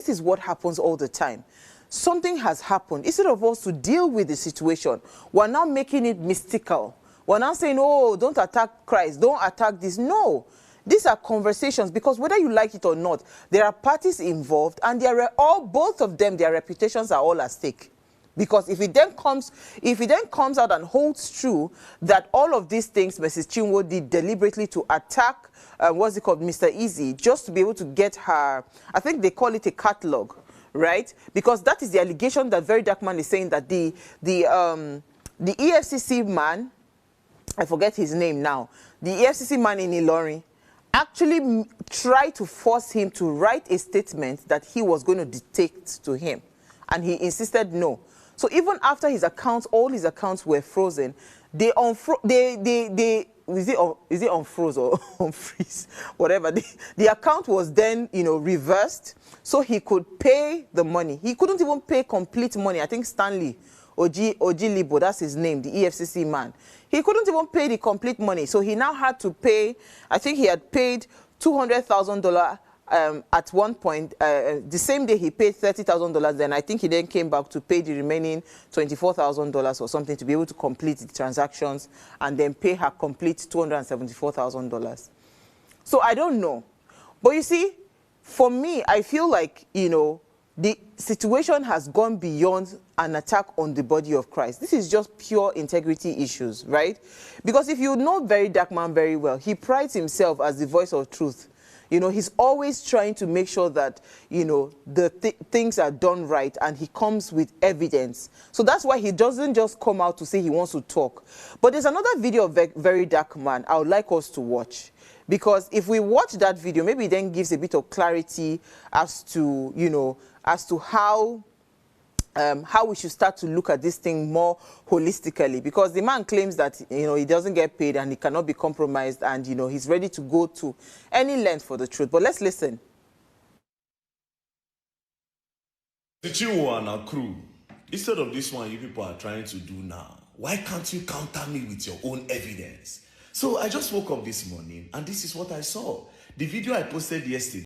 This is what happens all the time. Something has happened. Instead of us to deal with the situation, we're now making it mystical. We're now saying, oh, don't attack Christ, don't attack this. No, these are conversations, because whether you like it or not, there are parties involved, and both of them, their reputations are all at stake. Because if it then comes out and holds true that all of these things Mrs. Chinwo did deliberately to attack, Mr. Easy, just to be able to get her, I think they call it a catalog, right? Because that is the allegation that Very Dark Man is saying, that the EFCC man, I forget his name now, the EFCC man in Ilorin, actually tried to force him to write a statement that he was going to dictate to him. And he insisted no. So even after his accounts, all his accounts were frozen, is it unfroze or unfreeze? Whatever. The account was then, reversed, so he could pay the money. He couldn't even pay complete money. I think Stanley Ojilibo, that's his name, the EFCC man. He couldn't even pay the complete money. So he now had to pay, I think he had paid $200,000 at one point. The same day he paid $30,000, then I think he then came back to pay the remaining $24,000 or something to be able to complete the transactions, and then pay her complete $274,000. So I don't know. But you see, for me, I feel like, the situation has gone beyond an attack on the body of Christ. This is just pure integrity issues, right? Because if you know Very Dark Man very well, he prides himself as the voice of truth. He's always trying to make sure that, things are done right, and he comes with evidence. So that's why he doesn't just come out to say he wants to talk. But there's another video of Very Dark Man I would like us to watch. Because if we watch that video, maybe it then gives a bit of clarity as to, how we should start to look at this thing more holistically. Because the man claims that, he doesn't get paid and he cannot be compromised, and, he's ready to go to any length for the truth. But let's listen. The Chinwo and our crew, instead of this one you people are trying to do now, why can't you counter me with your own evidence? So I just woke up this morning and this is what I saw. The video I posted yesterday.